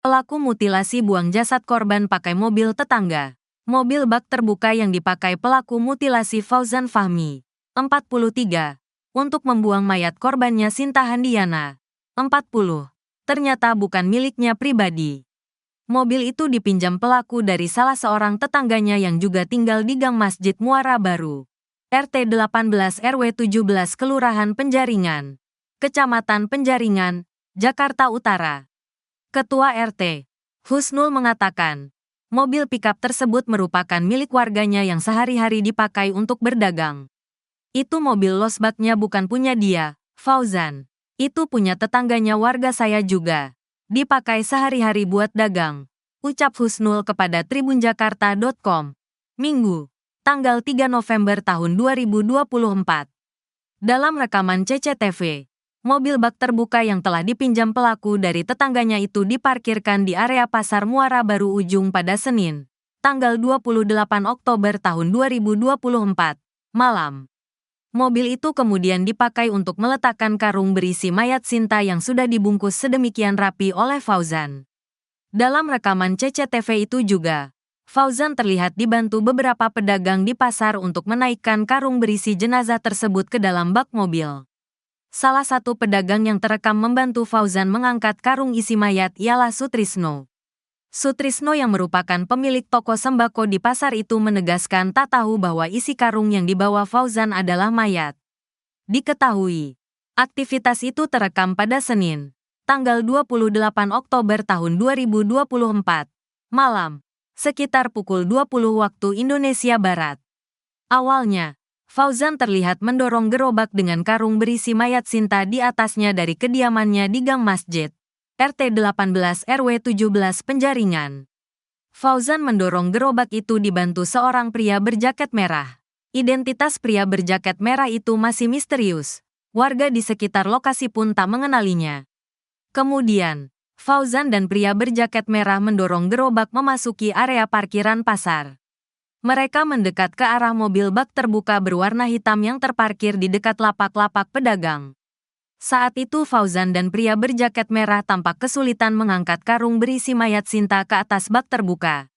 Pelaku mutilasi buang jasad korban pakai mobil tetangga. Mobil bak terbuka yang dipakai pelaku mutilasi Fauzan Fahmi, 43, untuk membuang mayat korbannya Sinta Handiana, 40, ternyata bukan miliknya pribadi. Mobil itu dipinjam pelaku dari salah seorang tetangganya yang juga tinggal di Gang Masjid Muara Baru, RT 18 RW 17 Kelurahan Penjaringan, Kecamatan Penjaringan, Jakarta Utara. Ketua RT, Husnul mengatakan, mobil pikap tersebut merupakan milik warganya yang sehari-hari dipakai untuk berdagang. Itu mobil losbaknya bukan punya dia, Fauzan. Itu punya tetangganya warga saya juga. Dipakai sehari-hari buat dagang, ucap Husnul kepada tribunjakarta.com. Minggu, tanggal 3 November tahun 2024. Dalam rekaman CCTV, mobil bak terbuka yang telah dipinjam pelaku dari tetangganya itu diparkirkan di area Pasar Muara Baru Ujung pada Senin, tanggal 28 Oktober tahun 2024, malam. Mobil itu kemudian dipakai untuk meletakkan karung berisi mayat Sinta yang sudah dibungkus sedemikian rapi oleh Fauzan. Dalam rekaman CCTV itu juga, Fauzan terlihat dibantu beberapa pedagang di pasar untuk menaikkan karung berisi jenazah tersebut ke dalam bak mobil. Salah satu pedagang yang terekam membantu Fauzan mengangkat karung isi mayat ialah Sutrisno. Sutrisno yang merupakan pemilik toko sembako di pasar itu menegaskan tak tahu bahwa isi karung yang dibawa Fauzan adalah mayat. Diketahui, aktivitas itu terekam pada Senin, tanggal 28 Oktober tahun 2024, malam, sekitar pukul 20 waktu Indonesia Barat. Awalnya, Fauzan terlihat mendorong gerobak dengan karung berisi mayat Sinta di atasnya dari kediamannya di Gang Masjid, RT 18 RW 17 Penjaringan. Fauzan mendorong gerobak itu dibantu seorang pria berjaket merah. Identitas pria berjaket merah itu masih misterius. Warga di sekitar lokasi pun tak mengenalinya. Kemudian, Fauzan dan pria berjaket merah mendorong gerobak memasuki area parkiran pasar. Mereka mendekat ke arah mobil bak terbuka berwarna hitam yang terparkir di dekat lapak-lapak pedagang. Saat itu Fauzan dan pria berjaket merah tampak kesulitan mengangkat karung berisi mayat Sinta ke atas bak terbuka.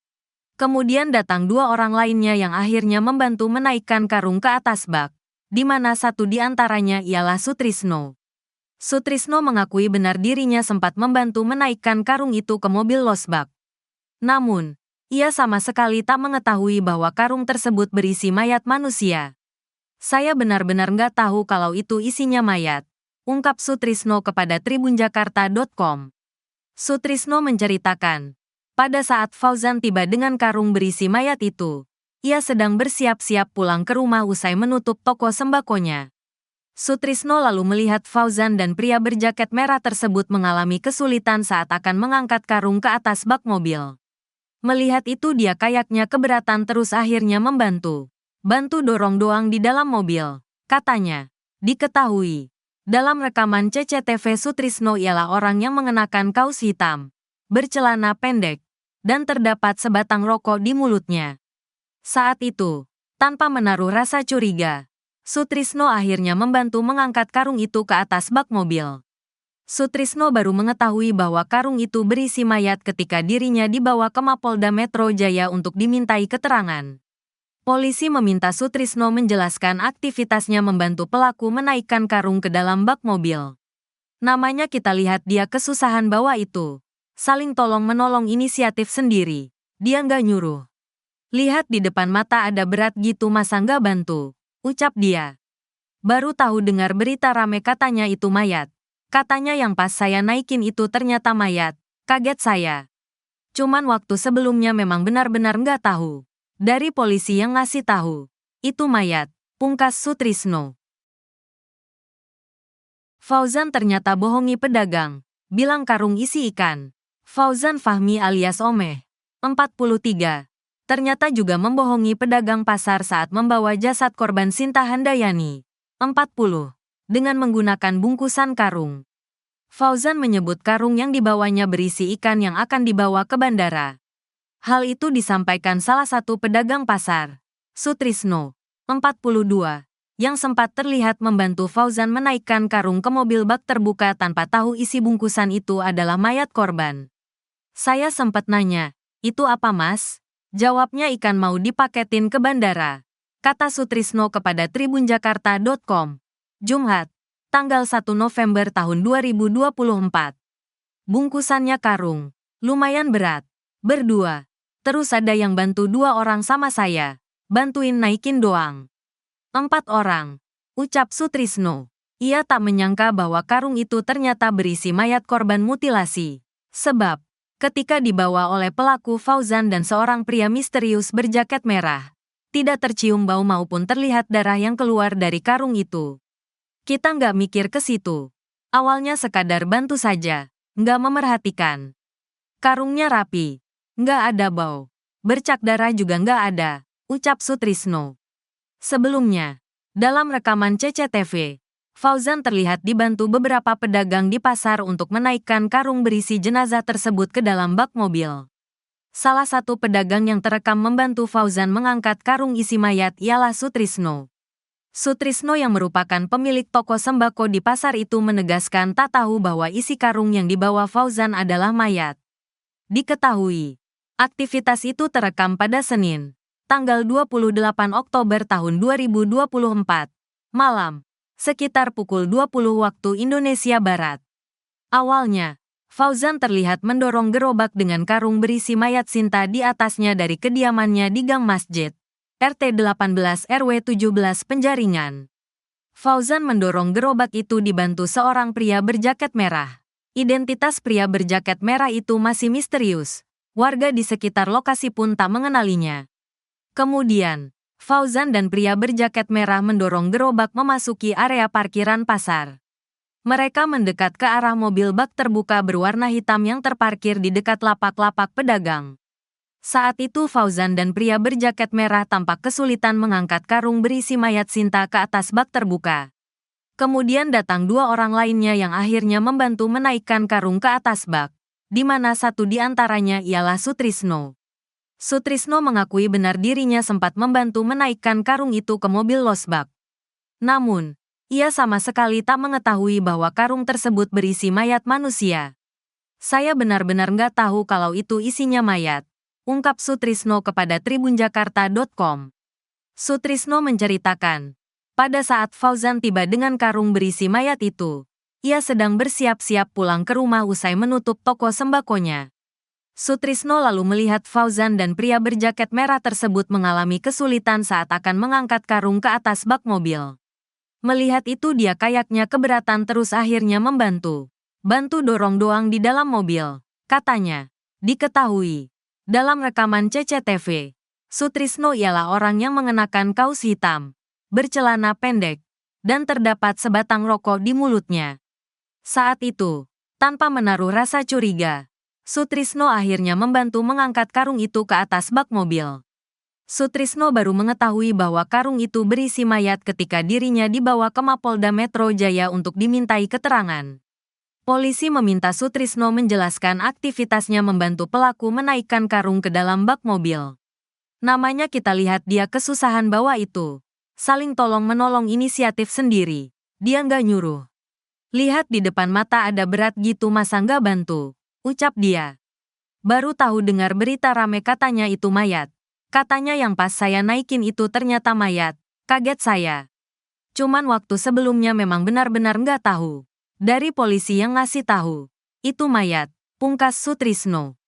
Kemudian datang dua orang lainnya yang akhirnya membantu menaikkan karung ke atas bak, di mana satu di antaranya ialah Sutrisno. Sutrisno mengakui benar dirinya sempat membantu menaikkan karung itu ke mobil losbak. Namun, ia sama sekali tak mengetahui bahwa karung tersebut berisi mayat manusia. Saya benar-benar nggak tahu kalau itu isinya mayat, ungkap Sutrisno kepada tribunjakarta.com. Sutrisno menceritakan, pada saat Fauzan tiba dengan karung berisi mayat itu, ia sedang bersiap-siap pulang ke rumah usai menutup toko sembakonya. Sutrisno lalu melihat Fauzan dan pria berjaket merah tersebut mengalami kesulitan saat akan mengangkat karung ke atas bak mobil. Melihat itu dia kayaknya keberatan terus akhirnya membantu. Bantu dorong doang di dalam mobil, katanya. Diketahui, dalam rekaman CCTV Sutrisno ialah orang yang mengenakan kaos hitam, bercelana pendek, dan terdapat sebatang rokok di mulutnya. Saat itu, tanpa menaruh rasa curiga, Sutrisno akhirnya membantu mengangkat karung itu ke atas bak mobil. Sutrisno baru mengetahui bahwa karung itu berisi mayat ketika dirinya dibawa ke Mapolda Metro Jaya untuk dimintai keterangan. Polisi meminta Sutrisno menjelaskan aktivitasnya membantu pelaku menaikkan karung ke dalam bak mobil. Namanya kita lihat dia kesusahan bawa itu. Saling tolong-menolong inisiatif sendiri. Dia nggak nyuruh. Lihat di depan mata ada berat gitu masa nggak bantu, ucap dia. Baru tahu dengar berita rame katanya itu mayat. Katanya yang pas saya naikin itu ternyata mayat, kaget saya. Cuman waktu sebelumnya memang benar-benar nggak tahu. Dari polisi yang ngasih tahu, itu mayat, pungkas Sutrisno. Fauzan ternyata bohongi pedagang, bilang karung isi ikan. Fauzan Fahmi alias Omeh, 43, ternyata juga membohongi pedagang pasar saat membawa jasad korban Sinta Handayani, 40. Dengan menggunakan bungkusan karung. Fauzan menyebut karung yang dibawanya berisi ikan yang akan dibawa ke bandara. Hal itu disampaikan salah satu pedagang pasar, Sutrisno, 42, yang sempat terlihat membantu Fauzan menaikkan karung ke mobil bak terbuka tanpa tahu isi bungkusan itu adalah mayat korban. Saya sempat nanya, itu apa mas? Jawabnya ikan mau dipaketin ke bandara, kata Sutrisno kepada tribunjakarta.com. Jumat, tanggal 1 November tahun 2024. Bungkusannya karung, lumayan berat. Berdua, terus ada yang bantu 2 orang sama saya, bantuin naikin doang. 4 orang, ucap Sutrisno. Ia tak menyangka bahwa karung itu ternyata berisi mayat korban mutilasi. Sebab, ketika dibawa oleh pelaku Fauzan dan seorang pria misterius berjaket merah, tidak tercium bau maupun terlihat darah yang keluar dari karung itu. Kita nggak mikir ke situ. Awalnya sekadar bantu saja, nggak memerhatikan. Karungnya rapi, nggak ada bau. Bercak darah juga nggak ada, ucap Sutrisno. Sebelumnya, dalam rekaman CCTV, Fauzan terlihat dibantu beberapa pedagang di pasar untuk menaikkan karung berisi jenazah tersebut ke dalam bak mobil. Salah satu pedagang yang terekam membantu Fauzan mengangkat karung isi mayat ialah Sutrisno. Sutrisno yang merupakan pemilik toko sembako di pasar itu menegaskan tak tahu bahwa isi karung yang dibawa Fauzan adalah mayat. Diketahui, aktivitas itu terekam pada Senin, tanggal 28 Oktober tahun 2024, malam, sekitar pukul 20 waktu Indonesia Barat. Awalnya, Fauzan terlihat mendorong gerobak dengan karung berisi mayat Sinta di atasnya dari kediamannya di Gang Masjid, RT 18 RW 17 Penjaringan. Fauzan mendorong gerobak itu dibantu seorang pria berjaket merah. Identitas pria berjaket merah itu masih misterius. Warga di sekitar lokasi pun tak mengenalinya. Kemudian, Fauzan dan pria berjaket merah mendorong gerobak memasuki area parkiran pasar. Mereka mendekat ke arah mobil bak terbuka berwarna hitam yang terparkir di dekat lapak-lapak pedagang. Saat itu Fauzan dan pria berjaket merah tampak kesulitan mengangkat karung berisi mayat Sinta ke atas bak terbuka. Kemudian datang 2 orang lainnya yang akhirnya membantu menaikkan karung ke atas bak, di mana satu di antaranya ialah Sutrisno. Sutrisno mengakui benar dirinya sempat membantu menaikkan karung itu ke mobil losbak. Namun, ia sama sekali tak mengetahui bahwa karung tersebut berisi mayat manusia. Saya benar-benar nggak tahu kalau itu isinya mayat, ungkap Sutrisno kepada tribunjakarta.com. Sutrisno menceritakan, pada saat Fauzan tiba dengan karung berisi mayat itu, ia sedang bersiap-siap pulang ke rumah usai menutup toko sembakonya. Sutrisno lalu melihat Fauzan dan pria berjaket merah tersebut mengalami kesulitan saat akan mengangkat karung ke atas bak mobil. Melihat itu dia kayaknya keberatan terus akhirnya membantu. Bantu dorong doang di dalam mobil, katanya. Diketahui, dalam rekaman CCTV, Sutrisno ialah orang yang mengenakan kaos hitam, bercelana pendek, dan terdapat sebatang rokok di mulutnya. Saat itu, tanpa menaruh rasa curiga, Sutrisno akhirnya membantu mengangkat karung itu ke atas bak mobil. Sutrisno baru mengetahui bahwa karung itu berisi mayat ketika dirinya dibawa ke Mapolda Metro Jaya untuk dimintai keterangan. Polisi meminta Sutrisno menjelaskan aktivitasnya membantu pelaku menaikkan karung ke dalam bak mobil. Namanya kita lihat dia kesusahan bawa itu. Saling tolong-menolong inisiatif sendiri. Dia nggak nyuruh. Lihat di depan mata ada berat gitu masa nggak bantu, ucap dia. Baru tahu dengar berita rame katanya itu mayat. Katanya yang pas saya naikin itu ternyata mayat. Kaget saya. Cuman waktu sebelumnya memang benar-benar nggak tahu. Dari polisi yang ngasih tahu. Itu mayat, pungkas Sutrisno.